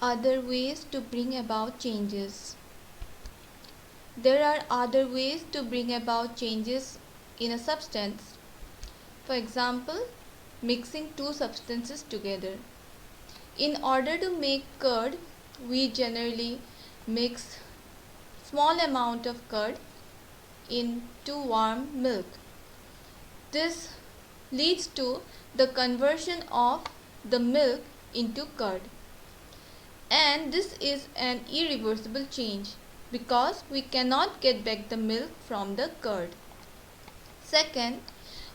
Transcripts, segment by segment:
Other ways to bring about changes. There are other ways to bring about changes in a substance. For example, mixing two substances together. In order to make curd, we generally mix small amount of curd into warm milk. This leads to the conversion of the milk into curd. And this is an irreversible change because we cannot get back the milk from the curd. Second,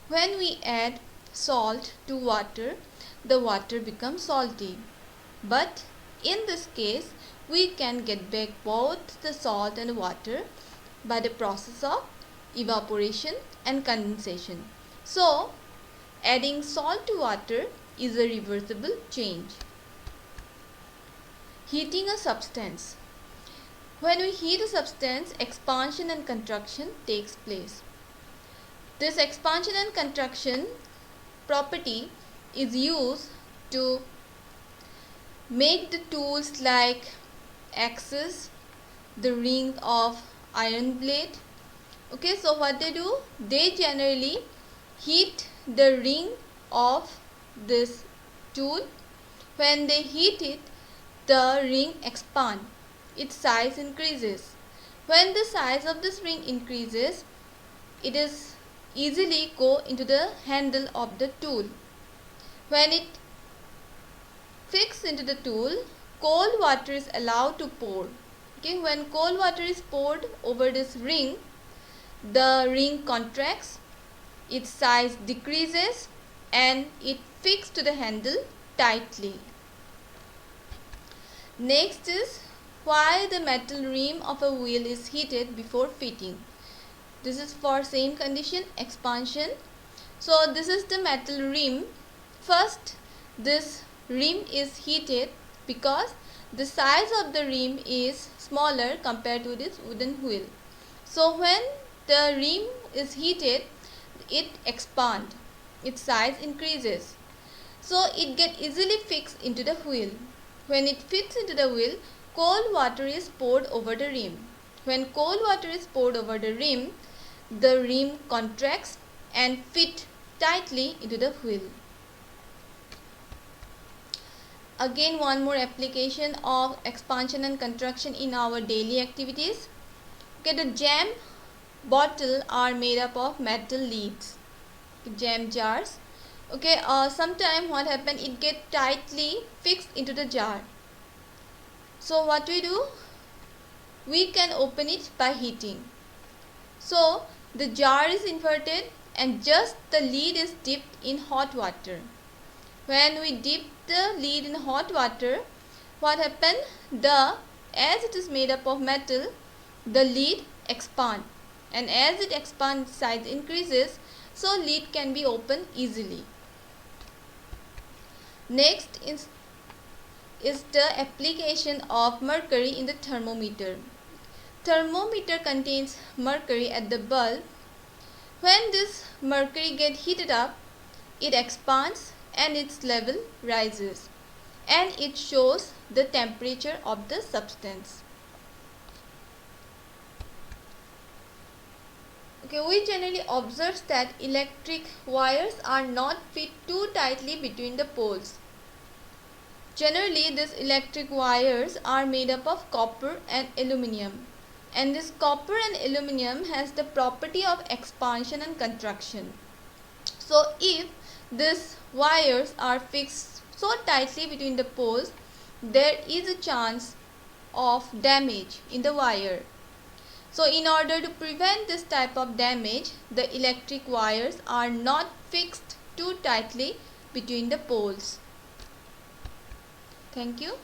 when we add salt to water, the water becomes salty. But in this case, we can get back both the salt and water by the process of evaporation and condensation. So, adding salt to water is a reversible change. Heating a substance. When we heat a substance, expansion and contraction takes place. This expansion and contraction property is used to make the tools like axes, the ring of iron blade. Okay, so what they do? They generally heat the ring of this tool. When they heat it, the ring expands. Its size increases. When the size of this ring increases, it is easily go into the handle of the tool. When it fixes into the tool, cold water is allowed to pour. Okay, when cold water is poured over this ring, the ring contracts, its size decreases, and it fixes to the handle tightly. Next is why the metal rim of a wheel is heated before fitting. This is for same condition, expansion. So this is the metal rim. First, this rim is heated because the size of the rim is smaller compared to this wooden wheel. So when the rim is heated, it expands, its size increases. So it gets easily fixed into the wheel. When it fits into the wheel, cold water is poured over the rim. When cold water is poured over the rim contracts and fit tightly into the wheel. Again, one more application of expansion and contraction in our daily activities. Okay, the jam bottle are made up of metal leads, jam jars. Okay, sometime what happen, it get tightly fixed into the jar. So what we do? We can open it by heating. So the jar is inverted and just the lid is dipped in hot water. When we dip the lid in hot water, what happen? As it is made up of metal, the lid expands, and as it expands, size increases, so lid can be opened easily. Next is the application of mercury in the thermometer. Thermometer contains mercury at the bulb. When this mercury gets heated up, it expands and its level rises, and it shows the temperature of the substance. Okay, we generally observe that electric wires are not fit too tightly between the poles. Generally, these electric wires are made up of copper and aluminium, and this copper and aluminium has the property of expansion and contraction. So if these wires are fixed so tightly between the poles, there is a chance of damage in the wire. So in order to prevent this type of damage, the electric wires are not fixed too tightly between the poles. Thank you.